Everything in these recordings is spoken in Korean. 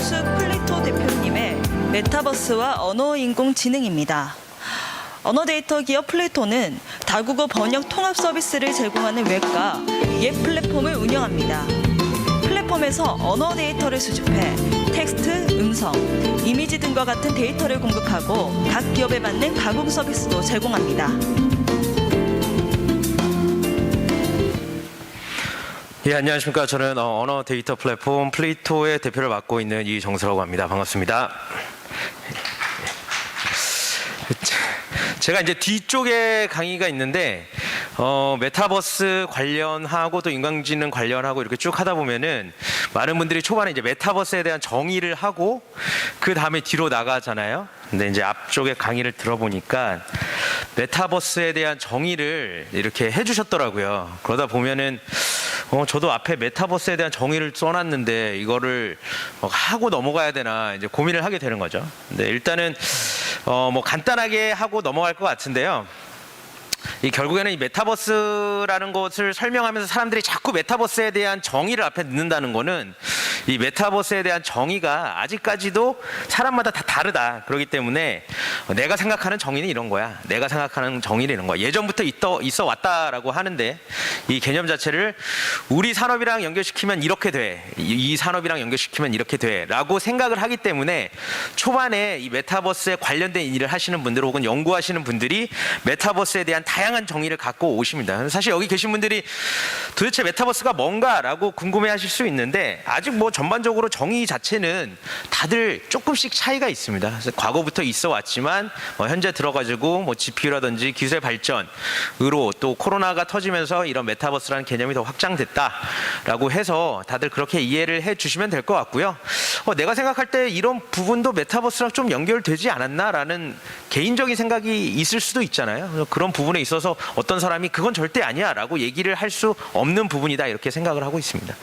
메타버스 플리토 대표님의 메타버스와 언어인공지능입니다. 언어데이터 기업 플리토는 다국어 번역 통합 서비스를 제공하는 웹과 예 플랫폼을 운영합니다. 플랫폼에서 언어 데이터를 수집해 텍스트, 음성, 이미지 등과 같은 데이터를 공급하고 각 기업에 맞는 가공 서비스도 제공합니다. 예, 안녕하십니까. 저는 언어 데이터 플랫폼 플리토의 대표를 맡고 있는 이정수라고 합니다. 반갑습니다. 제가 이제 뒤쪽에 강의가 있는데 메타버스 관련하고 또 인공지능 관련하고 이렇게 쭉 하다 보면은 많은 분들이 초반에 이제 메타버스에 대한 정의를 하고 그 다음에 뒤로 나가잖아요. 근데 이제 앞쪽에 강의를 들어보니까 메타버스에 대한 정의를 이렇게 해주셨더라고요. 그러다 보면은 저도 앞에 메타버스에 대한 정의를 써놨는데 이거를 하고 넘어가야 되나 이제 고민을 하게 되는 거죠. 근데 일단은 뭐 간단하게 하고 넘어갈 것 같은데요. 결국에는 이 메타버스라는 것을 설명하면서 사람들이 자꾸 메타버스에 대한 정의를 앞에 넣는다는 거는 이 메타버스에 대한 정의가 아직까지도 사람마다 다 다르다. 그렇기 때문에 내가 생각하는 정의는 이런 거야. 내가 생각하는 정의는 이런 거야. 예전부터 있어 왔다라고 하는데 이 개념 자체를 우리 산업이랑 연결시키면 이렇게 돼. 이 산업이랑 연결시키면 이렇게 돼. 라고 생각을 하기 때문에 초반에 이 메타버스에 관련된 일을 하시는 분들 혹은 연구하시는 분들이 메타버스에 대한 다양한 정의를 갖고 오십니다. 사실 여기 계신 분들이 도대체 메타버스가 뭔가라고 궁금해하실 수 있는데 아직 뭐 전반적으로 정의 자체는 다들 조금씩 차이가 있습니다. 그래서 과거부터 있어 왔지만 현재 들어가지고 뭐 GPU라든지 기술의 발전으로 또 코로나가 터지면서 이런 메타버스라는 개념이 더 확장됐다라고 해서 다들 그렇게 이해를 해주시면 될 것 같고요. 내가 생각할 때 이런 부분도 메타버스랑 좀 연결되지 않았나라는 개인적인 생각이 있을 수도 있잖아요. 그런 부분에 있어서 어떤 사람이 그건 절대 아니야 라고 얘기를 할 수 없는 부분이다 이렇게 생각을 하고 있습니다.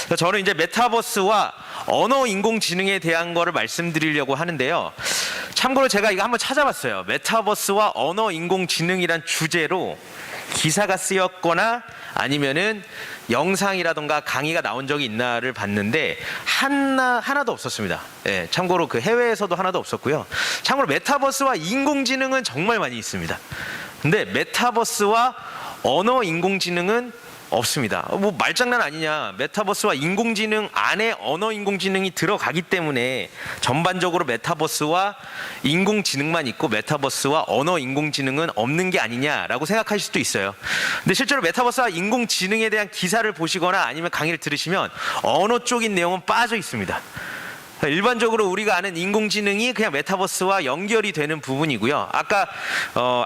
그래서 저는 이제 메타버스와 언어 인공지능에 대한 거를 말씀드리려고 하는데요. 참고로 제가 이거 한번 찾아봤어요. 메타버스와 언어 인공지능이란 주제로 기사가 쓰였거나 아니면은 영상이라던가 강의가 나온 적이 있나를 봤는데 하나도 없었습니다. 예, 참고로 그 해외에서도 하나도 없었고요. 참고로 메타버스와 인공지능은 정말 많이 있습니다. 근데 메타버스와 언어 인공지능은 없습니다. 뭐 말장난 아니냐. 메타버스와 인공지능 안에 언어 인공지능이 들어가기 때문에 전반적으로 메타버스와 인공지능만 있고 메타버스와 언어 인공지능은 없는 게 아니냐라고 생각하실 수도 있어요. 근데 실제로 메타버스와 인공지능에 대한 기사를 보시거나 아니면 강의를 들으시면 언어 쪽인 내용은 빠져 있습니다. 일반적으로 우리가 아는 인공지능이 그냥 메타버스와 연결이 되는 부분이고요. 아까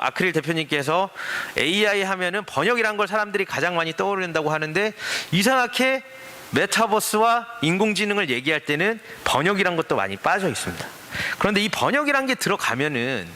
아크릴 대표님께서 AI 하면은 번역이란 걸 사람들이 가장 많이 떠오른다고 하는데 이상하게 메타버스와 인공지능을 얘기할 때는 번역이란 것도 많이 빠져 있습니다. 그런데 이 번역이란 게 들어가면은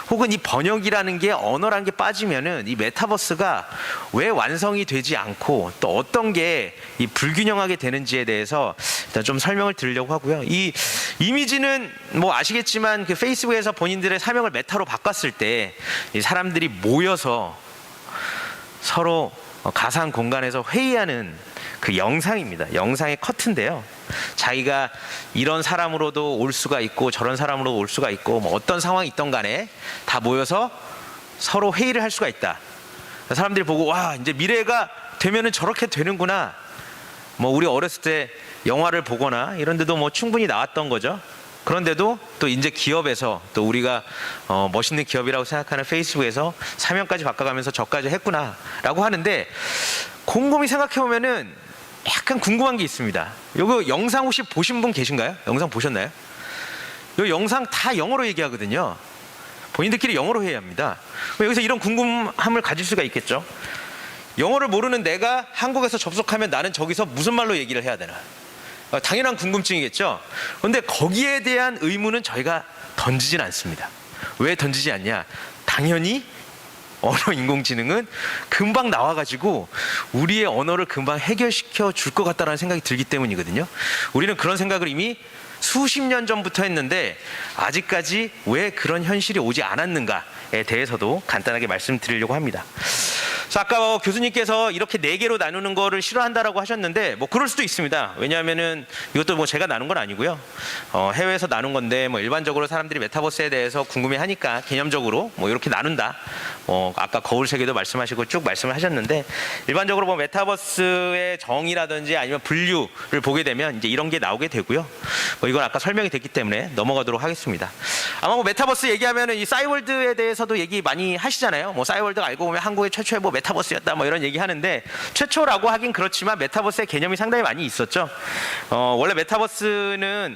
혹은 이 번역이라는 게 언어라는 게 빠지면은 이 메타버스가 왜 완성이 되지 않고 또 어떤 게 이 불균형하게 되는지에 대해서 일단 좀 설명을 드리려고 하고요. 이 이미지는 뭐 아시겠지만 그 페이스북에서 본인들의 사명을 메타로 바꿨을 때 이 사람들이 모여서 서로 가상 공간에서 회의하는 그 영상입니다. 영상의 커트인데요. 자기가 이런 사람으로도 올 수가 있고 저런 사람으로 올 수가 있고 뭐 어떤 상황이 있던 간에 다 모여서 서로 회의를 할 수가 있다. 사람들이 보고 와 이제 미래가 되면은 저렇게 되는구나. 뭐 우리 어렸을 때 영화를 보거나 이런 데도 뭐 충분히 나왔던 거죠. 그런데도 또 이제 기업에서 또 우리가 멋있는 기업이라고 생각하는 페이스북에서 사명까지 바꿔가면서 저까지 했구나 라고 하는데 곰곰이 생각해 보면은 약간 궁금한 게 있습니다. 이거 영상 혹시 보신 분 계신가요? 영상 보셨나요? 이 영상 다 영어로 얘기하거든요. 본인들끼리 영어로 해야 합니다. 여기서 이런 궁금함을 가질 수가 있겠죠. 영어를 모르는 내가 한국에서 접속하면 나는 저기서 무슨 말로 얘기를 해야 되나? 당연한 궁금증이겠죠. 그런데 거기에 대한 의문은 저희가 던지진 않습니다. 왜 던지지 않냐? 당연히 언어 인공지능은 금방 나와가지고 우리의 언어를 금방 해결시켜 줄 것 같다는 생각이 들기 때문이거든요. 우리는 그런 생각을 이미 수십 년 전부터 했는데 아직까지 왜 그런 현실이 오지 않았는가에 대해서도 간단하게 말씀드리려고 합니다. 그래서 아까 교수님께서 이렇게 4개로 나누는 거를 싫어한다라고 하셨는데 뭐 그럴 수도 있습니다. 왜냐하면은 이것도 뭐 제가 나눈 건 아니고요. 해외에서 나눈 건데 뭐 일반적으로 사람들이 메타버스에 대해서 궁금해하니까 개념적으로 뭐 이렇게 나눈다. 아까 거울 세계도 말씀하시고 쭉 말씀을 하셨는데 일반적으로 뭐 메타버스의 정의라든지 아니면 분류를 보게 되면 이제 이런 게 나오게 되고요. 뭐 이건 아까 설명이 됐기 때문에 넘어가도록 하겠습니다. 아마 뭐 메타버스 얘기하면은 이 싸이월드에 대해서도 얘기 많이 하시잖아요. 뭐 싸이월드가 알고 보면 한국의 최초의 뭐 메타버스였다 뭐 이런 얘기 하는데 최초라고 하긴 그렇지만 메타버스의 개념이 상당히 많이 있었죠. 원래 메타버스는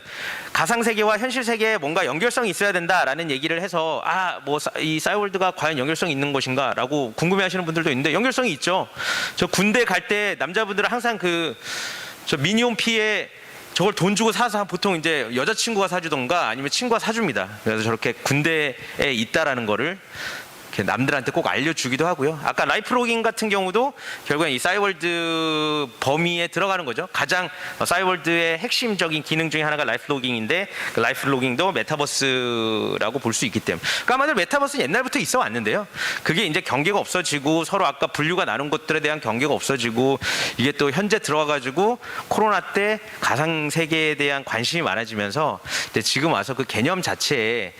가상 세계와 현실 세계에 뭔가 연결성이 있어야 된다라는 얘기를 해서 뭐 이 싸이월드가 과연 연결성이 있는 것인가라고 궁금해하시는 분들도 있는데 연결성이 있죠. 저 군대 갈 때 남자분들은 항상 저 미니홈피에 저걸 돈 주고 사서 보통 이제 여자친구가 사주던가 아니면 친구가 사줍니다. 그래서 저렇게 군대에 있다라는 거를 남들한테 꼭 알려주기도 하고요. 아까 라이프 로깅 같은 경우도 결국엔 이 싸이월드 범위에 들어가는 거죠. 가장 싸이월드의 핵심적인 기능 중에 하나가 라이프 로깅인데 그 라이프 로깅도 메타버스라고 볼 수 있기 때문에. 그러니까 아마도 메타버스는 옛날부터 있어 왔는데요. 그게 이제 경계가 없어지고 서로 아까 분류가 나눈 것들에 대한 경계가 없어지고 이게 또 현재 들어와가지고 코로나 때 가상 세계에 대한 관심이 많아지면서 지금 와서 그 개념 자체에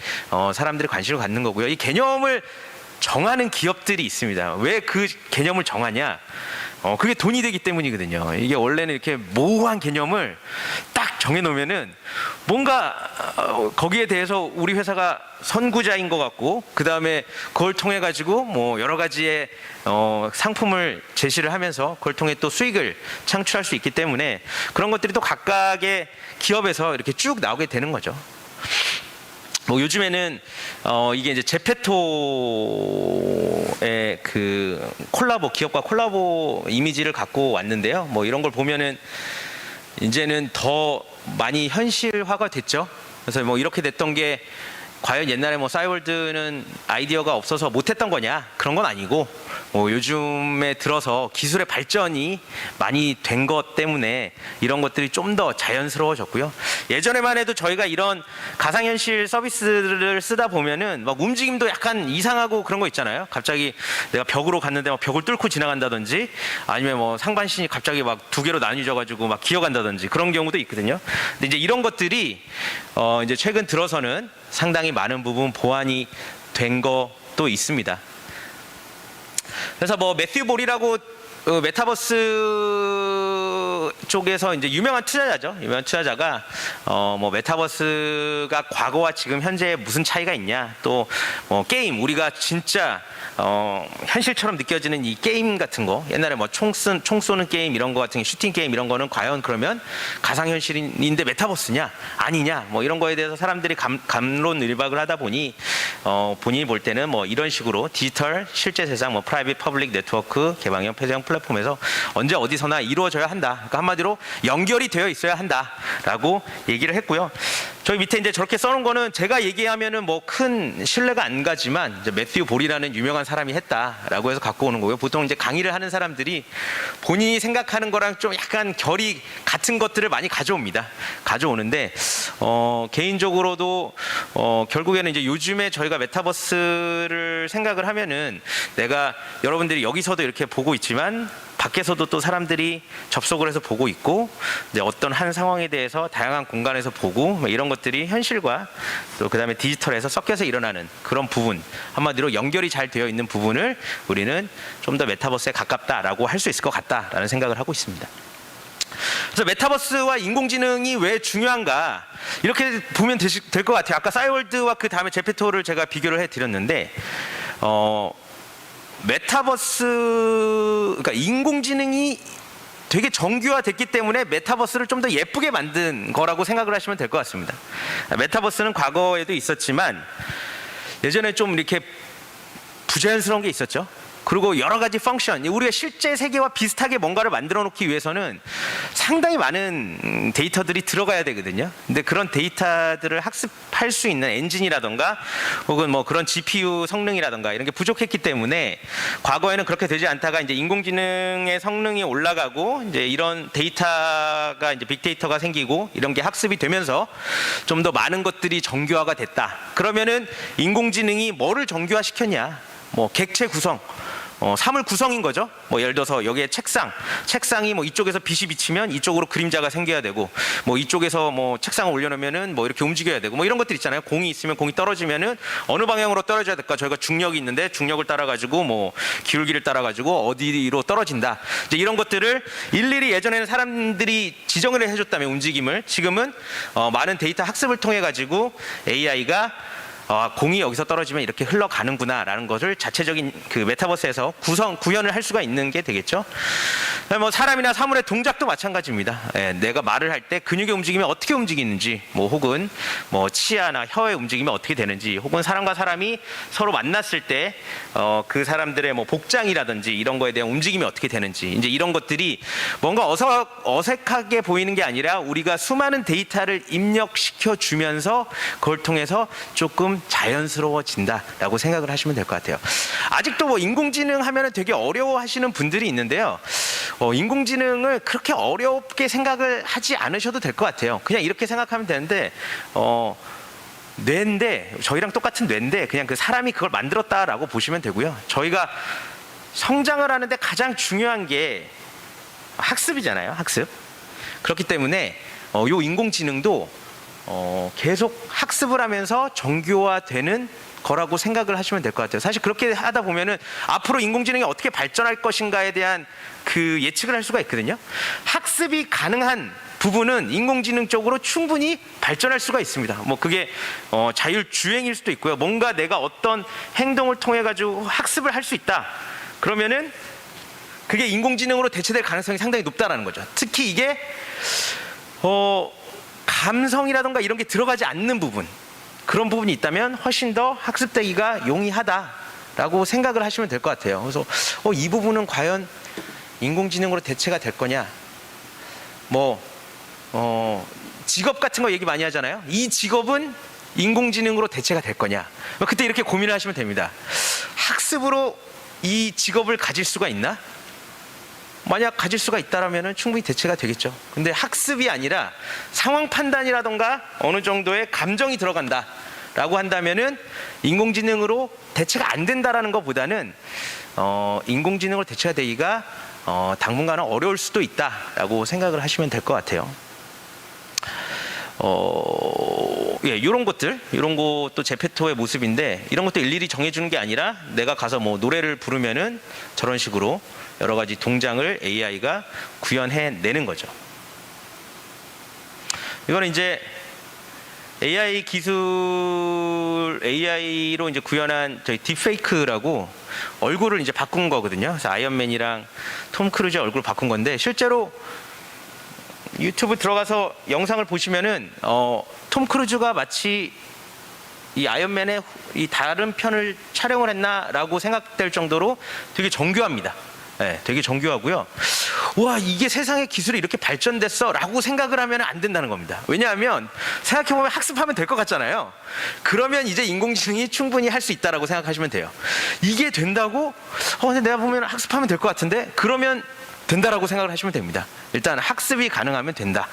사람들이 관심을 갖는 거고요. 이 개념을 정하는 기업들이 있습니다. 왜 그 개념을 정하냐? 그게 돈이 되기 때문이거든요. 이게 원래는 이렇게 모호한 개념을 딱 정해놓으면은 뭔가 거기에 대해서 우리 회사가 선구자인 것 같고 그 다음에 그걸 통해 가지고 뭐 여러 가지의 상품을 제시를 하면서 그걸 통해 또 수익을 창출할 수 있기 때문에 그런 것들이 또 각각의 기업에서 이렇게 쭉 나오게 되는 거죠. 뭐 요즘에는 이게 이제 제페토의 그 기업과 콜라보 이미지를 갖고 왔는데요. 뭐 이런 걸 보면은 이제는 더 많이 현실화가 됐죠. 그래서 뭐 이렇게 됐던 게 과연 옛날에 뭐 싸이월드는 아이디어가 없어서 못했던 거냐? 그런 건 아니고 뭐 요즘에 들어서 기술의 발전이 많이 된 것 때문에 이런 것들이 좀 더 자연스러워졌고요. 예전에만 해도 저희가 이런 가상현실 서비스를 쓰다 보면은 막 움직임도 약간 이상하고 그런 거 있잖아요. 갑자기 내가 벽으로 갔는데 막 벽을 뚫고 지나간다든지 아니면 뭐 상반신이 갑자기 막 2개로 나뉘어져가지고 막 기어간다든지 그런 경우도 있거든요. 근데 이제 이런 것들이 이제 최근 들어서는 상당히 많은 부분 보완이 된 것도 있습니다. 그래서 뭐 매튜 볼이라고 메타버스 쪽에서 이제 유명한 투자자죠. 유명한 투자자가 뭐 메타버스가 과거와 지금 현재에 무슨 차이가 있냐, 또 게임 우리가 진짜 현실처럼 느껴지는 이 게임 같은 거, 옛날에 뭐 총 쏘는 게임 이런 거 같은 슈팅 게임 이런 거는 과연 그러면 가상현실인데 메타버스냐 아니냐 뭐 이런 거에 대해서 사람들이 갑론을박을 하다 보니 본인이 볼 때는 뭐 이런 식으로 디지털 실제 세상 뭐 프라이빗 퍼블릭 네트워크 개방형 폐쇄형 플랫폼에서 언제 어디서나 이루어져야 한다. 그러니까 한마디로 연결이 되어 있어야 한다라고 얘기를 했고요. 저희 밑에 이제 저렇게 써놓은 거는 제가 얘기하면은 뭐 큰 신뢰가 안 가지만 이제 매튜 볼이라는 유명한 사람이 했다라고 해서 갖고 오는 거고요. 보통 이제 강의를 하는 사람들이 본인이 생각하는 거랑 좀 약간 결이 같은 것들을 많이 가져오는데 개인적으로도 결국에는 이제 요즘에 저희가 메타버스를 생각을 하면은 내가 여러분들이 여기서도 이렇게 보고 있지만 밖에서도 또 사람들이 접속을 해서 보고 있고 이제 어떤 한 상황에 대해서 다양한 공간에서 보고 뭐 이런 것들이 현실과 또 그다음에 디지털에서 섞여서 일어나는 그런 부분, 한마디로 연결이 잘 되어 있는 부분을 우리는 좀 더 메타버스에 가깝다라고 할 수 있을 것 같다라는 생각을 하고 있습니다. 그래서 메타버스와 인공지능이 왜 중요한가 이렇게 보면 될 것 같아요. 아까 싸이월드와 그 다음에 제페토를 제가 비교를 해드렸는데 메타버스, 그러니까 인공지능이 되게 정교화됐기 때문에 메타버스를 좀 더 예쁘게 만든 거라고 생각을 하시면 될 것 같습니다. 메타버스는 과거에도 있었지만 예전에 좀 이렇게 부자연스러운 게 있었죠. 그리고 여러 가지 펑션, 우리가 실제 세계와 비슷하게 뭔가를 만들어 놓기 위해서는 상당히 많은 데이터들이 들어가야 되거든요. 근데 그런 데이터들을 학습할 수 있는 엔진이라던가 혹은 뭐 그런 GPU 성능이라던가 이런 게 부족했기 때문에 과거에는 그렇게 되지 않다가 이제 인공지능의 성능이 올라가고 이제 이런 데이터가 이제 빅데이터가 생기고 이런 게 학습이 되면서 좀 더 많은 것들이 정교화가 됐다. 그러면은 인공지능이 뭐를 정교화시켰냐? 뭐 객체 구성, 사물 구성인 거죠. 뭐 예를 들어서 여기에 책상이 뭐 이쪽에서 빛이 비치면 이쪽으로 그림자가 생겨야 되고, 뭐 이쪽에서 뭐 책상을 올려놓으면은 뭐 이렇게 움직여야 되고, 뭐 이런 것들 있잖아요. 공이 있으면 공이 떨어지면은 어느 방향으로 떨어져야 될까? 저희가 중력이 있는데 중력을 따라 가지고 뭐 기울기를 따라 가지고 어디로 떨어진다. 이제 이런 것들을 일일이 예전에는 사람들이 지정을 해줬다면 움직임을, 지금은 많은 데이터 학습을 통해 가지고 AI가 공이 여기서 떨어지면 이렇게 흘러가는구나라는 것을 자체적인 그 메타버스에서 구현을 할 수가 있는 게 되겠죠. 뭐 사람이나 사물의 동작도 마찬가지입니다. 내가 말을 할 때 근육의 움직임이 어떻게 움직이는지, 뭐 혹은 뭐 치아나 혀의 움직임이 어떻게 되는지, 혹은 사람과 사람이 서로 만났을 때 그 사람들의 뭐 복장이라든지 이런 거에 대한 움직임이 어떻게 되는지, 이제 이런 것들이 뭔가 어색하게 보이는 게 아니라 우리가 수많은 데이터를 입력시켜 주면서 그걸 통해서 조금 자연스러워진다라고 생각을 하시면 될 것 같아요. 아직도 뭐 인공지능 하면은 되게 어려워하시는 분들이 있는데요. 인공지능을 그렇게 어렵게 생각을 하지 않으셔도 될 것 같아요. 그냥 이렇게 생각하면 되는데, 뇌인데, 저희랑 똑같은 뇌인데 그냥 그 사람이 그걸 만들었다라고 보시면 되고요. 저희가 성장을 하는데 가장 중요한 게 학습이잖아요. 학습. 그렇기 때문에 요 인공지능도 계속 학습을 하면서 정교화되는 거라고 생각을 하시면 될 것 같아요. 사실 그렇게 하다 보면은 앞으로 인공지능이 어떻게 발전할 것인가에 대한 그 예측을 할 수가 있거든요. 학습이 가능한 부분은 인공지능 쪽으로 충분히 발전할 수가 있습니다. 뭐 그게 자율주행일 수도 있고요. 뭔가 내가 어떤 행동을 통해 가지고 학습을 할 수 있다. 그러면은 그게 인공지능으로 대체될 가능성이 상당히 높다라는 거죠. 특히 이게 감성이라던가 이런 게 들어가지 않는 부분, 그런 부분이 있다면 훨씬 더 학습되기가 용이하다라고 생각을 하시면 될 것 같아요. 그래서 이 부분은 과연 인공지능으로 대체가 될 거냐? 직업 같은 거 얘기 많이 하잖아요. 이 직업은 인공지능으로 대체가 될 거냐? 그때 이렇게 고민을 하시면 됩니다. 학습으로 이 직업을 가질 수가 있나? 만약 가질 수가 있다라면 충분히 대체가 되겠죠. 근데 학습이 아니라 상황 판단이라던가 어느 정도의 감정이 들어간다라고 한다면은 인공지능으로 대체가 안 된다라는 것보다는 인공지능으로 대체가 되기가 당분간은 어려울 수도 있다라고 생각을 하시면 될 것 같아요. 이런 것도 제페토의 모습인데, 이런 것도 일일이 정해주는 게 아니라 내가 가서 뭐 노래를 부르면은 저런 식으로 여러 가지 동작을 AI가 구현해내는 거죠. 이거는 이제 AI로 이제 구현한 저희 딥페이크라고 얼굴을 이제 바꾼 거거든요. 그래서 아이언맨이랑 톰 크루즈 얼굴을 바꾼 건데, 실제로 유튜브 들어가서 영상을 보시면은 톰 크루즈가 마치 이 아이언맨의 이 다른 편을 촬영을 했나라고 생각될 정도로 되게 정교합니다. 네, 되게 정교하고요. 와, 이게 세상의 기술이 이렇게 발전됐어라고 생각을 하면 안 된다는 겁니다. 왜냐하면 생각해보면 학습하면 될 것 같잖아요. 그러면 이제 인공지능이 충분히 할 수 있다라고 생각하시면 돼요. 이게 된다고? 근데 내가 보면 학습하면 될 것 같은데? 그러면 된다라고 생각을 하시면 됩니다. 일단 학습이 가능하면 된다.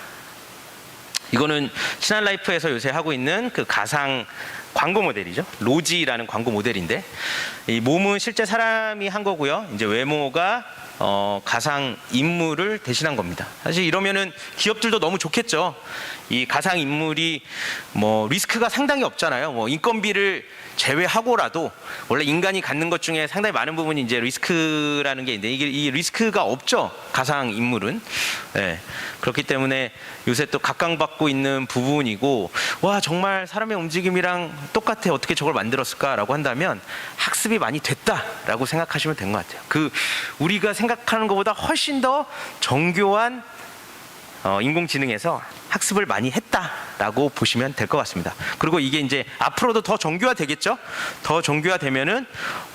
이거는 신한라이프에서 요새 하고 있는 그 가상 광고 모델이죠. 로지라는 광고 모델인데, 이 몸은 실제 사람이 한 거고요. 이제 외모가 가상 인물을 대신한 겁니다. 사실 이러면은 기업들도 너무 좋겠죠. 이 가상 인물이 뭐 리스크가 상당히 없잖아요. 뭐 인건비를 제외하고라도 원래 인간이 갖는 것 중에 상당히 많은 부분이 이제 리스크라는 게 있는데, 이 리스크가 없죠. 가상 인물은. 네. 그렇기 때문에 요새 또 각광받고 있는 부분이고, 와, 정말 사람의 움직임이랑 똑같아, 어떻게 저걸 만들었을까라고 한다면 학습이 많이 됐다라고 생각하시면 된 것 같아요. 우리가 생각하는 것보다 훨씬 더 정교한 인공지능에서 학습을 많이 했다라고 보시면 될 것 같습니다. 그리고 이게 이제 앞으로도 더 정교화되겠죠? 더 정교화되면은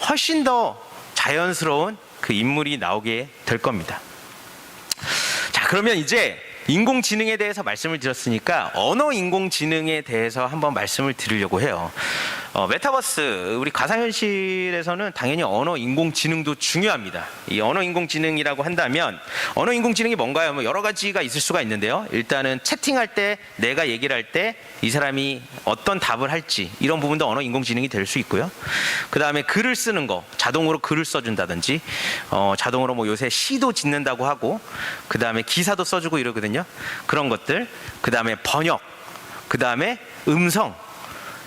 훨씬 더 자연스러운 그 인물이 나오게 될 겁니다. 자, 그러면 이제 인공지능에 대해서 말씀을 드렸으니까 언어 인공지능에 대해서 한번 말씀을 드리려고 해요. 메타버스, 우리 가상현실에서는 당연히 언어 인공지능도 중요합니다. 이 언어 인공지능이라고 한다면 언어 인공지능이 뭔가요? 뭐 여러 가지가 있을 수가 있는데요. 일단은 채팅할 때 내가 얘기를 할 때 이 사람이 어떤 답을 할지 이런 부분도 언어 인공지능이 될 수 있고요. 그 다음에 글을 쓰는 거, 자동으로 글을 써준다든지 자동으로 뭐 요새 시도 짓는다고 하고 그 다음에 기사도 써주고 이러거든요. 그런 것들, 그 다음에 번역, 그 다음에 음성,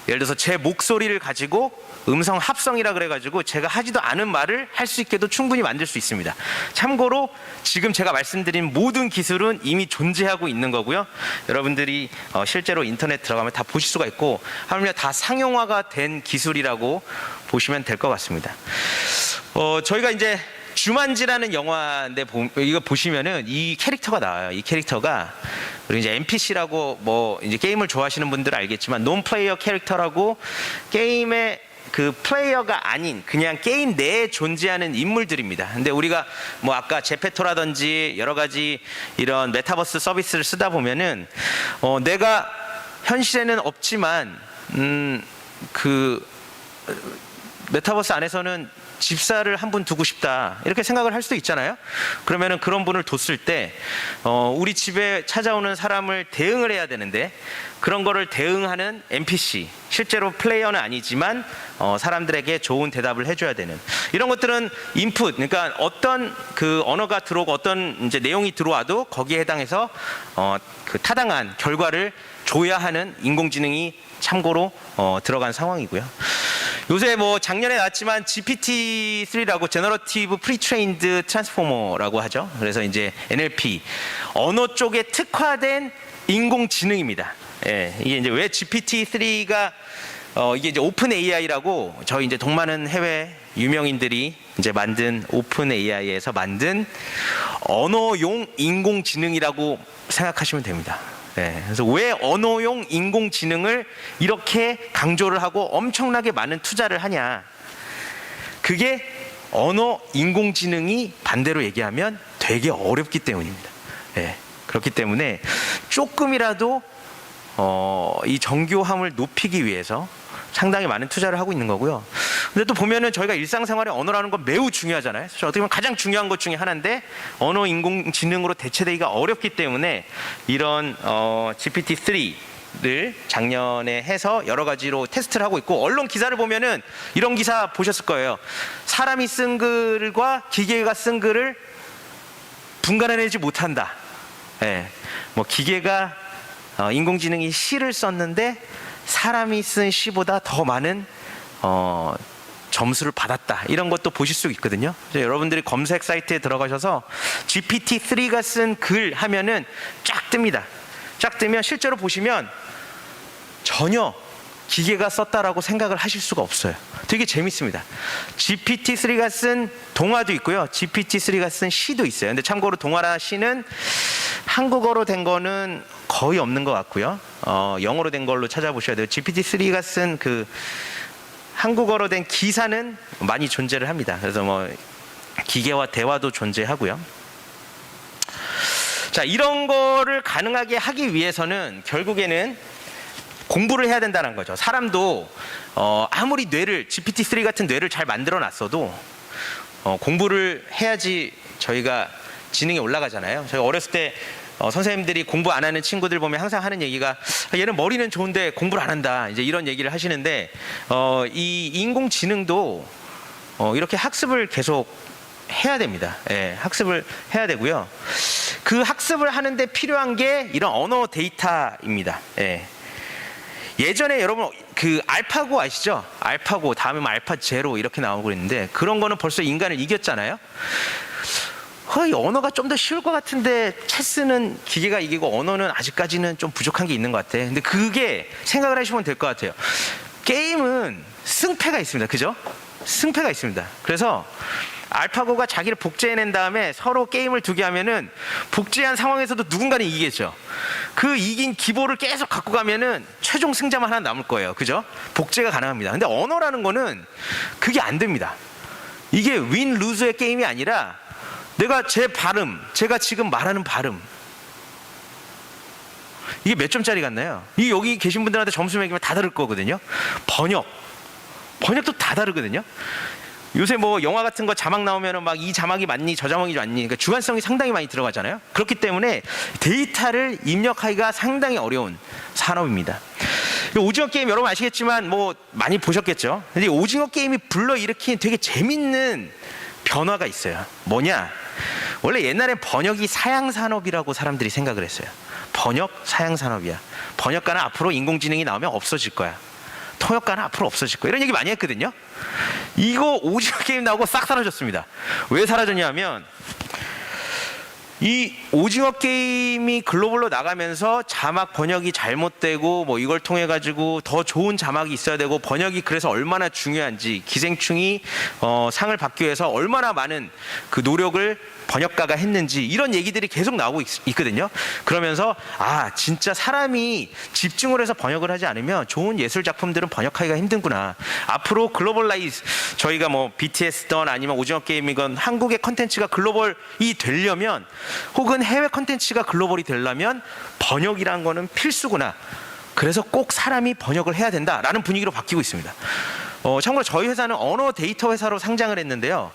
예를 들어서 제 목소리를 가지고 음성 합성이라 그래가지고 제가 하지도 않은 말을 할 수 있게도 충분히 만들 수 있습니다. 참고로 지금 제가 말씀드린 모든 기술은 이미 존재하고 있는 거고요. 여러분들이 실제로 인터넷 들어가면 다 보실 수가 있고 하물며 다 상용화가 된 기술이라고 보시면 될 것 같습니다. 저희가 이제 주만지라는 영화인데 이거 보시면은 이 캐릭터가 나와요. 이 캐릭터가 우리 이제 NPC라고 뭐 이제 게임을 좋아하시는 분들은 알겠지만 논 플레이어 캐릭터라고 게임의 그 플레이어가 아닌 그냥 게임 내에 존재하는 인물들입니다. 근데 우리가 뭐 아까 제페토라든지 여러 가지 이런 메타버스 서비스를 쓰다 보면은 내가 현실에는 없지만 그 메타버스 안에서는 집사를 한 분 두고 싶다 이렇게 생각을 할 수도 있잖아요. 그러면은 그런 분을 뒀을 때 우리 집에 찾아오는 사람을 대응을 해야 되는데 그런 거를 대응하는 NPC, 실제로 플레이어는 아니지만 사람들에게 좋은 대답을 해줘야 되는 이런 것들은 인풋, 그러니까 어떤 그 언어가 들어오고 어떤 이제 내용이 들어와도 거기에 해당해서 그 타당한 결과를 줘야 하는 인공지능이 참고로 들어간 상황이고요. 요새 뭐 작년에 나왔지만 GPT-3라고 제너러티브 프리트레인드 트랜스포머라고 하죠. 그래서 이제 NLP, 언어 쪽에 특화된 인공지능입니다. 예, 이게 이제 왜 GPT-3가 이게 이제 오픈 AI라고 저희 이제 돈 많은 해외 유명인들이 이제 만든 오픈 AI에서 만든 언어용 인공지능이라고 생각하시면 됩니다. 네, 그래서 왜 언어용 인공지능을 이렇게 강조를 하고 엄청나게 많은 투자를 하냐? 그게 언어 인공지능이 반대로 얘기하면 되게 어렵기 때문입니다. 네, 그렇기 때문에 조금이라도 이 정교함을 높이기 위해서 상당히 많은 투자를 하고 있는 거고요. 근데 또 보면은 저희가 일상생활에 언어라는 건 매우 중요하잖아요. 어떻게 보면 가장 중요한 것 중에 하나인데 언어 인공지능으로 대체되기가 어렵기 때문에 이런 GPT-3를 작년에 해서 여러 가지로 테스트를 하고 있고 언론 기사를 보면은 이런 기사 보셨을 거예요. 사람이 쓴 글과 기계가 쓴 글을 분간해내지 못한다. 예, 뭐 기계가 인공지능이 시를 썼는데 사람이 쓴 시보다 더 많은 점수를 받았다. 이런 것도 보실 수 있거든요. 여러분들이 검색 사이트에 들어가셔서 GPT-3가 쓴 글 하면은 쫙 뜹니다. 쫙 뜨면 실제로 보시면 전혀 기계가 썼다라고 생각을 하실 수가 없어요. 되게 재밌습니다. GPT-3가 쓴 동화도 있고요. GPT-3가 쓴 시도 있어요. 근데 참고로 동화나 시는 한국어로 된 거는 거의 없는 것 같고요. 영어로 된 걸로 찾아보셔야 돼요. GPT-3가 쓴 그 한국어로 된 기사는 많이 존재를 합니다. 그래서 뭐 기계와 대화도 존재하고요. 자, 이런 거를 가능하게 하기 위해서는 결국에는 공부를 해야 된다는 거죠. 사람도 아무리 뇌를 GPT-3 같은 뇌를 잘 만들어 놨어도 공부를 해야지 저희가 지능이 올라가잖아요. 저희가 어렸을 때 선생님들이 공부 안 하는 친구들 보면 항상 하는 얘기가 얘는 머리는 좋은데 공부를 안 한다. 이제 이런 얘기를 하시는데 이 인공지능도 이렇게 학습을 계속 해야 됩니다. 예, 학습을 해야 되고요. 그 학습을 하는데 필요한 게 이런 언어 데이터입니다. 예. 예전에 여러분 그 알파고 아시죠? 알파고 다음에 뭐 알파 제로 이렇게 나오고 있는데 그런 거는 벌써 인간을 이겼잖아요. 이 언어가 좀 더 쉬울 것 같은데 체스는 기계가 이기고 언어는 아직까지는 좀 부족한 게 있는 것 같아. 근데 그게 생각을 하시면 될 것 같아요. 게임은 승패가 있습니다. 그죠? 승패가 있습니다. 그래서 알파고가 자기를 복제해낸 다음에 서로 게임을 두게 하면은 복제한 상황에서도 누군가는 이기겠죠. 그 이긴 기보를 계속 갖고 가면은 최종 승자만 하나 남을 거예요. 그죠? 복제가 가능합니다. 근데 언어라는 거는 그게 안 됩니다. 이게 윈 루즈의 게임이 아니라 내가 제 발음, 제가 지금 말하는 발음, 이게 몇 점짜리 같나요? 이 여기 계신 분들한테 점수 매기면 다 다를 거거든요. 번역, 번역도 다 다르거든요. 요새 뭐 영화 같은 거 자막 나오면은 막 이 자막이 맞니 저 자막이 맞니, 그러니까 주관성이 상당히 많이 들어가잖아요. 그렇기 때문에 데이터를 입력하기가 상당히 어려운 산업입니다. 오징어 게임 여러분 아시겠지만 뭐 많이 보셨겠죠. 근데 오징어 게임이 불러일으킨 되게 재밌는 변화가 있어요. 뭐냐? 원래 옛날엔 번역이 사양 산업이라고 사람들이 생각을 했어요. 번역 사양 산업이야. 번역가는 앞으로 인공지능이 나오면 없어질 거야. 통역가는 앞으로 없어질 거야. 이런 얘기 많이 했거든요. 이거 오징어 게임 나오고 싹 사라졌습니다. 왜 사라졌냐면 이 오징어 게임이 글로벌로 나가면서 자막 번역이 잘못되고 뭐 이걸 통해 가지고 더 좋은 자막이 있어야 되고, 번역이 그래서 얼마나 중요한지, 기생충이 상을 받기 위해서 얼마나 많은 그 노력을 번역가가 했는지, 이런 얘기들이 계속 나오고 있거든요. 그러면서 진짜 사람이 집중을 해서 번역을 하지 않으면 좋은 예술 작품들은 번역하기가 힘든구나. 앞으로 글로벌라이즈, 저희가 뭐 BTS든 아니면 오징어 게임이건 한국의 컨텐츠가 글로벌이 되려면, 혹은 해외 컨텐츠가 글로벌이 되려면 번역이라는 거는 필수구나. 그래서 꼭 사람이 번역을 해야 된다라는 분위기로 바뀌고 있습니다. 참고로 저희 회사는 언어 데이터 회사로 상장을 했는데요.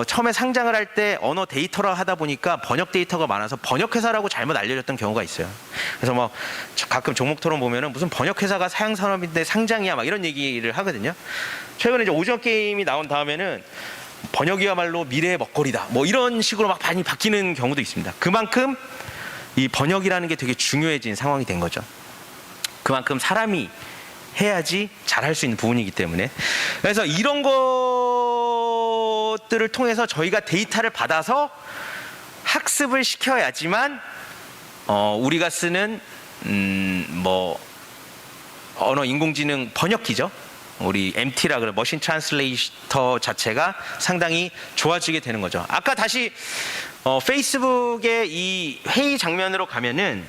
처음에 상장을 할 때 언어 데이터라 하다 보니까 번역 데이터가 많아서 번역 회사라고 잘못 알려졌던 경우가 있어요. 그래서 뭐 가끔 종목 토론 보면은 무슨 번역 회사가 사양 산업인데 상장이야 막 이런 얘기를 하거든요. 최근에 이제 오징어 게임이 나온 다음에는 번역이야말로 미래의 먹거리다, 뭐 이런 식으로 막 많이 바뀌는 경우도 있습니다. 그만큼 이 번역이라는 게 되게 중요해진 상황이 된 거죠. 그만큼 사람이 해야지 잘할 수 있는 부분이기 때문에. 그래서 이런 것들을 통해서 저희가 데이터를 받아서 학습을 시켜야지만 우리가 쓰는 뭐 언어 인공지능 번역기죠, 우리 MT라 그래, 머신 트랜슬레이터 자체가 상당히 좋아지게 되는 거죠. 아까 다시 페이스북의 이 회의 장면으로 가면은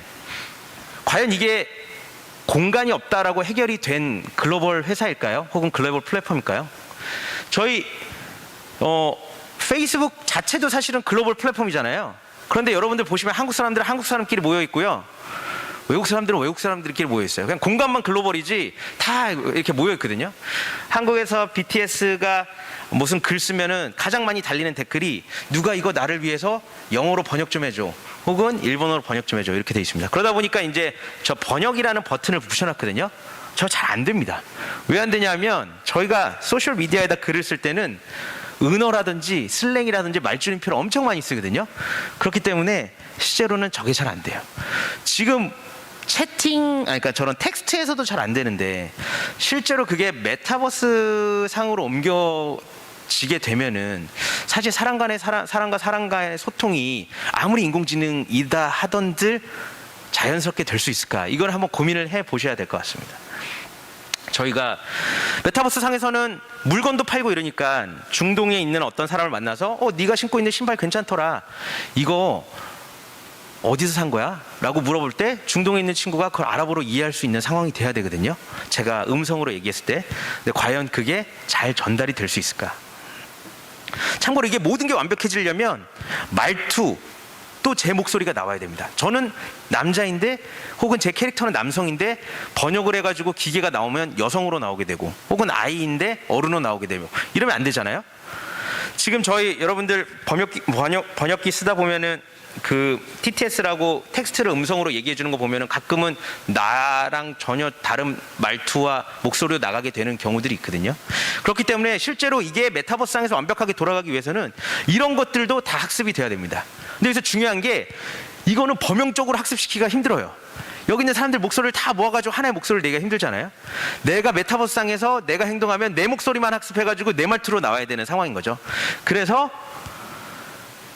과연 이게 공간이 없다라고 해결이 된 글로벌 회사일까요? 혹은 글로벌 플랫폼일까요? 저희 페이스북 자체도 사실은 글로벌 플랫폼이잖아요. 그런데 여러분들 보시면 한국 사람들은 한국 사람끼리 모여 있고요, 외국 사람들은 외국 사람들끼리 모여 있어요. 그냥 공간만 글로벌이지 다 이렇게 모여 있거든요. 한국에서 BTS가 무슨 글 쓰면은 가장 많이 달리는 댓글이 누가 이거 나를 위해서 영어로 번역 좀 해줘, 혹은 일본어로 번역 좀 해줘, 이렇게 돼 있습니다. 그러다 보니까 이제 저 번역이라는 버튼을 붙여놨거든요. 저 잘 안 됩니다. 왜 안 되냐면 저희가 소셜 미디어에다 글을 쓸 때는 은어라든지 슬랭이라든지 말줄임표를 엄청 많이 쓰거든요. 그렇기 때문에 실제로는 저게 잘 안 돼요. 지금 그러니까 저런 텍스트에서도 잘 안 되는데, 실제로 그게 메타버스 상으로 옮겨지게 되면은 사실 사람과 사람 간의 소통이 아무리 인공지능이다 하던들 자연스럽게 될 수 있을까? 이걸 한번 고민을 해 보셔야 될 것 같습니다. 저희가 메타버스 상에서는 물건도 팔고 이러니까 중동에 있는 어떤 사람을 만나서 네가 신고 있는 신발 괜찮더라, 이거 어디서 산 거야? 라고 물어볼 때 중동에 있는 친구가 그걸 아랍어로 이해할 수 있는 상황이 돼야 되거든요. 제가 음성으로 얘기했을 때. 근데 과연 그게 잘 전달이 될 수 있을까? 참고로 이게 모든 게 완벽해지려면 말투, 또 제 목소리가 나와야 됩니다. 저는 남자인데, 혹은 제 캐릭터는 남성인데 번역을 해가지고 기계가 나오면 여성으로 나오게 되고, 혹은 아이인데 어른으로 나오게 되고, 이러면 안 되잖아요. 지금 저희 여러분들 번역기 쓰다 보면은 그 TTS라고 텍스트를 음성으로 얘기해 주는 거 보면은 가끔은 나랑 전혀 다른 말투와 목소리로 나가게 되는 경우들이 있거든요. 그렇기 때문에 실제로 이게 메타버스상에서 완벽하게 돌아가기 위해서는 이런 것들도 다 학습이 돼야 됩니다. 근데 여기서 중요한 게, 이거는 범용적으로 학습시키기가 힘들어요. 여기 있는 사람들 목소리를 다 모아가지고 하나의 목소리를 내기가 힘들잖아요. 내가 메타버스상에서 내가 행동하면 내 목소리만 학습해가지고 내 말투로 나와야 되는 상황인 거죠. 그래서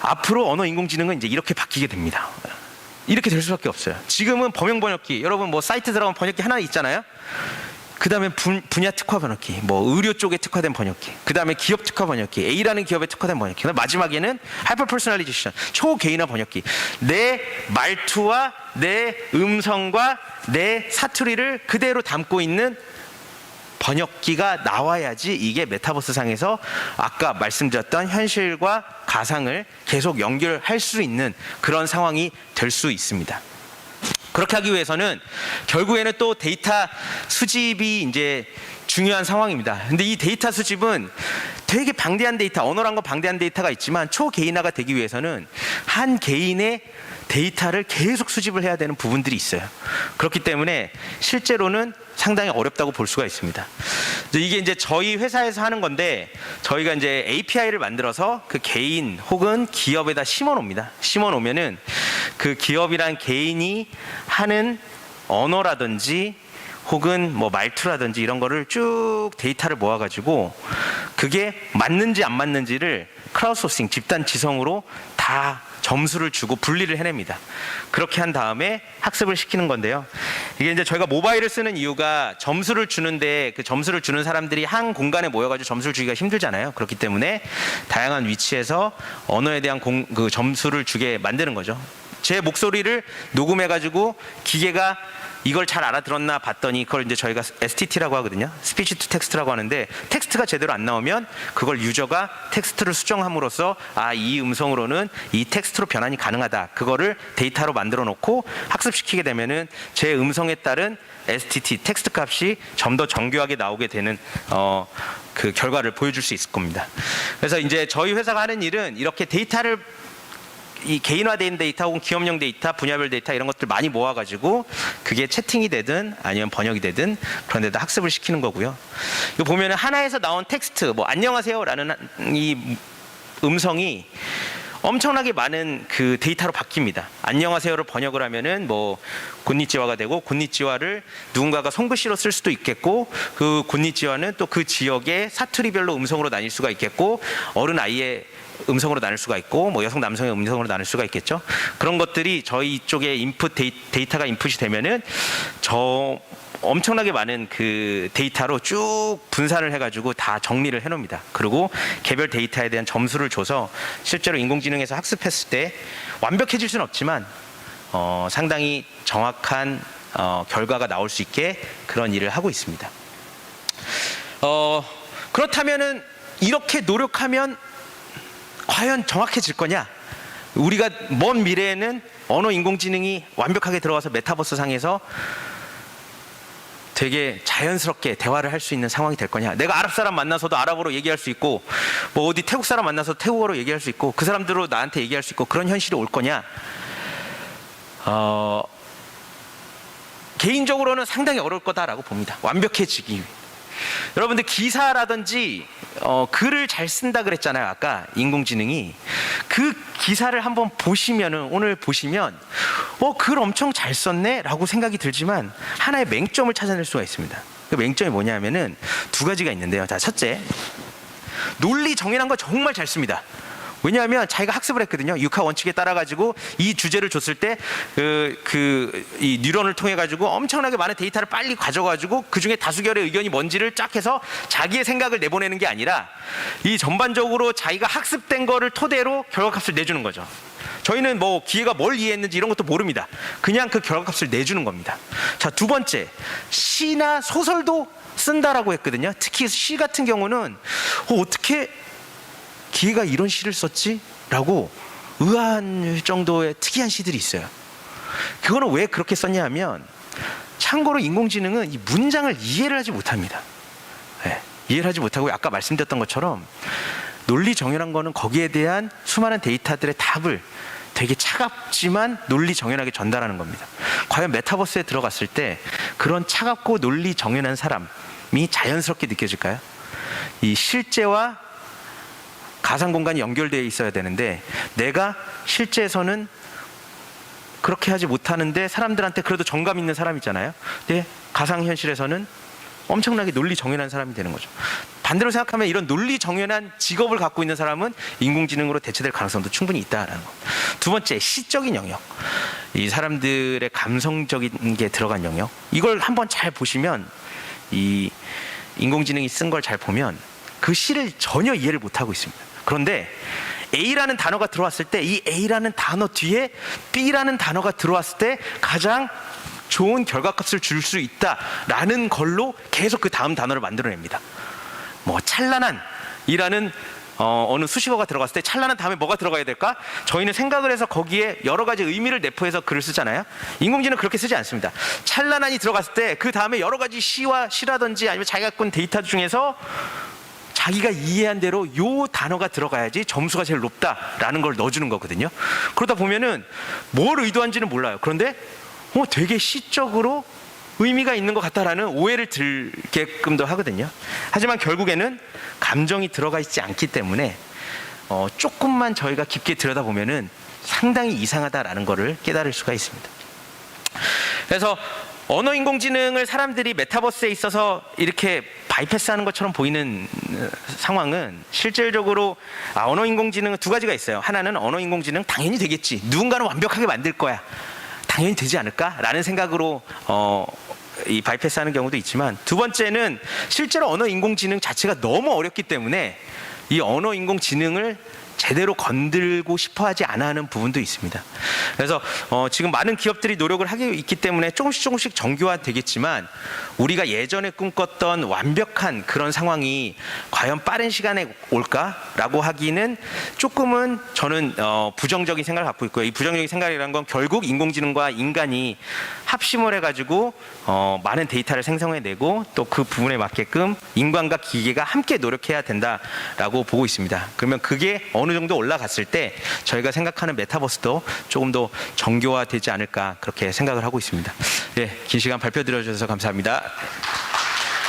앞으로 언어 인공지능은 이제 이렇게 바뀌게 됩니다. 이렇게 될 수밖에 없어요. 지금은 범용 번역기, 여러분 뭐 사이트 들어가면 번역기 하나 있잖아요. 그 다음에 분야 특화 번역기, 뭐 의료 쪽에 특화된 번역기, 그 다음에 기업 특화 번역기, A라는 기업에 특화된 번역기, 마지막에는 하이퍼 퍼스널리제이션, 초개인화 번역기. 내 말투와 내 음성과 내 사투리를 그대로 담고 있는 번역기가 나와야지 이게 메타버스 상에서 아까 말씀드렸던 현실과 가상을 계속 연결할 수 있는 그런 상황이 될 수 있습니다. 그렇게 하기 위해서는 결국에는 또 데이터 수집이 이제 중요한 상황입니다. 근데 이 데이터 수집은 되게 방대한 데이터, 언어란 건 방대한 데이터가 있지만 초개인화가 되기 위해서는 한 개인의 데이터를 계속 수집을 해야 되는 부분들이 있어요. 그렇기 때문에 실제로는 상당히 어렵다고 볼 수가 있습니다. 이게 이제 저희 회사에서 하는 건데, 저희가 이제 API를 만들어서 그 개인 혹은 기업에다 심어 놓습니다. 심어 놓으면은 그 기업이란 개인이 하는 언어라든지 혹은 뭐 말투라든지 이런 거를 쭉 데이터를 모아가지고 그게 맞는지 안 맞는지를 크라우드소싱, 집단 지성으로 다 점수를 주고 분리를 해냅니다. 그렇게 한 다음에 학습을 시키는 건데요. 이게 이제 저희가 모바일을 쓰는 이유가 점수를 주는데 그 점수를 주는 사람들이 한 공간에 모여가지고 점수를 주기가 힘들잖아요. 그렇기 때문에 다양한 위치에서 언어에 대한 그 점수를 주게 만드는 거죠. 제 목소리를 녹음해가지고 기계가 이걸 잘 알아들었나 봤더니 그걸 이제 저희가 STT라고 하거든요. 스피치 투 텍스트라고 하는데, 텍스트가 제대로 안 나오면 그걸 유저가 텍스트를 수정함으로써 이 음성으로는 이 텍스트로 변환이 가능하다. 그거를 데이터로 만들어 놓고 학습시키게 되면은 제 음성에 따른 STT 텍스트 값이 좀 더 정교하게 나오게 되는 그 결과를 보여줄 수 있을 겁니다. 그래서 이제 저희 회사가 하는 일은 이렇게 데이터를 이 개인화된 데이터 혹은 기업용 데이터, 분야별 데이터 이런 것들 많이 모아가지고 그게 채팅이 되든 아니면 번역이 되든 그런 데다 학습을 시키는 거고요. 이거 보면은 하나에서 나온 텍스트, 뭐 안녕하세요라는 이 음성이 엄청나게 많은 그 데이터로 바뀝니다. 안녕하세요를 번역을 하면은 뭐 곤니찌와가 되고, 곤니찌와를 누군가가 손글씨로 쓸 수도 있겠고, 그 곤니찌와는 또 그 지역의 사투리별로 음성으로 나뉠 수가 있겠고, 어른 아이의 음성으로 나눌 수가 있고, 뭐 여성 남성의 음성으로 나눌 수가 있겠죠. 그런 것들이 저희 쪽에 인풋 데이터가 인풋이 되면은 저 엄청나게 많은 그 데이터로 쭉 분산을 해가지고 다 정리를 해놓습니다. 그리고 개별 데이터에 대한 점수를 줘서 실제로 인공지능에서 학습했을 때 완벽해질 수는 없지만 상당히 정확한 결과가 나올 수 있게 그런 일을 하고 있습니다. 그렇다면은 이렇게 노력하면 과연 정확해질 거냐? 우리가 먼 미래에는 언어 인공지능이 완벽하게 들어와서 메타버스 상에서 되게 자연스럽게 대화를 할 수 있는 상황이 될 거냐? 내가 아랍 사람 만나서도 아랍어로 얘기할 수 있고, 뭐 어디 태국 사람 만나서 태국어로 얘기할 수 있고, 그 사람들로 나한테 얘기할 수 있고, 그런 현실이 올 거냐? 개인적으로는 상당히 어려울 거다라고 봅니다. 완벽해지기 위해. 여러분들 기사라든지 글을 잘 쓴다 그랬잖아요. 아까 인공지능이 그 기사를 한번 보시면은, 오늘 보시면 글 엄청 잘 썼네 라고 생각이 들지만 하나의 맹점을 찾아낼 수가 있습니다. 그 맹점이 뭐냐면은 두 가지가 있는데요. 자, 첫째, 논리 정연한 거 정말 잘 씁니다. 왜냐하면 자기가 학습을 했거든요. 육하 원칙에 따라 가지고 이 주제를 줬을 때 이 뉴런을 통해 가지고 엄청나게 많은 데이터를 빨리 가져가지고 그 중에 다수결의 의견이 뭔지를 쫙 해서 자기의 생각을 내보내는 게 아니라 이 전반적으로 자기가 학습된 거를 토대로 결과값을 내주는 거죠. 저희는 뭐 기계가 뭘 이해했는지 이런 것도 모릅니다. 그냥 그 결과값을 내주는 겁니다. 자, 두 번째, 시나 소설도 쓴다라고 했거든요. 특히 시 같은 경우는 어떻게 기계가 이런 시를 썼지? 라고 의아한 정도의 특이한 시들이 있어요. 그거는 왜 그렇게 썼냐 하면, 참고로 인공지능은 이 문장을 이해를 하지 못합니다. 네, 이해를 하지 못하고 아까 말씀드렸던 것처럼 논리 정연한 거는 거기에 대한 수많은 데이터들의 답을 되게 차갑지만 논리 정연하게 전달하는 겁니다. 과연 메타버스에 들어갔을 때 그런 차갑고 논리 정연한 사람이 자연스럽게 느껴질까요? 이 실제와 가상 공간이 연결되어 있어야 되는데, 내가 실제에서는 그렇게 하지 못하는데 사람들한테 그래도 정감 있는 사람 있잖아요. 근데 가상 현실에서는 엄청나게 논리 정연한 사람이 되는 거죠. 반대로 생각하면 이런 논리 정연한 직업을 갖고 있는 사람은 인공지능으로 대체될 가능성도 충분히 있다라는 거. 두 번째, 시적인 영역. 이 사람들의 감성적인 게 들어간 영역. 이걸 한번 잘 보시면, 이 인공지능이 쓴 걸 잘 보면 그 시를 전혀 이해를 못하고 있습니다. 그런데 A라는 단어가 들어왔을 때 이 A라는 단어 뒤에 B라는 단어가 들어왔을 때 가장 좋은 결과값을 줄 수 있다라는 걸로 계속 그 다음 단어를 만들어냅니다. 뭐 찬란한 이라는 어느 수식어가 들어갔을 때 찰나는 다음에 뭐가 들어가야 될까? 저희는 생각을 해서 거기에 여러 가지 의미를 내포해서 글을 쓰잖아요. 인공지능은 그렇게 쓰지 않습니다. 찰나난이 들어갔을 때 그 다음에 여러 가지 시라든지 아니면 자기가 갖고 있는 데이터 중에서 자기가 이해한 대로 요 단어가 들어가야지 점수가 제일 높다라는 걸 넣어주는 거거든요. 그러다 보면은 뭘 의도한지는 몰라요. 그런데 되게 시적으로 의미가 있는 것 같다라는 오해를 들게끔도 하거든요. 하지만 결국에는 감정이 들어가 있지 않기 때문에 조금만 저희가 깊게 들여다보면은 상당히 이상하다라는 것을 깨달을 수가 있습니다. 그래서 언어인공지능을 사람들이 메타버스에 있어서 이렇게 바이패스하는 것처럼 보이는 상황은 실질적으로 언어인공지능은 두 가지가 있어요. 하나는 언어인공지능 당연히 되겠지. 누군가는 완벽하게 만들 거야. 당연히 되지 않을까라는 생각으로 이 바이패스하는 경우도 있지만, 두 번째는 실제로 언어인공지능 자체가 너무 어렵기 때문에 이 언어인공지능을 제대로 건들고 싶어하지 않아 하는 부분도 있습니다. 그래서 지금 많은 기업들이 노력을 하고 있기 때문에 조금씩 정교화되겠지만, 우리가 예전에 꿈꿨던 완벽한 그런 상황이 과연 빠른 시간에 올까라고 하기는 조금은 저는 부정적인 생각을 갖고 있고요. 이 부정적인 생각이라는 건 결국 인공지능과 인간이 합심을 해가지고 많은 데이터를 생성해내고 또 그 부분에 맞게끔 인간과 기계가 함께 노력해야 된다라고 보고 있습니다. 그러면 그게 어느 정도 올라갔을 때 저희가 생각하는 메타버스도 조금 더 정교화되지 않을까 그렇게 생각을 하고 있습니다. 네, 긴 시간 발표 드려주셔서 감사합니다.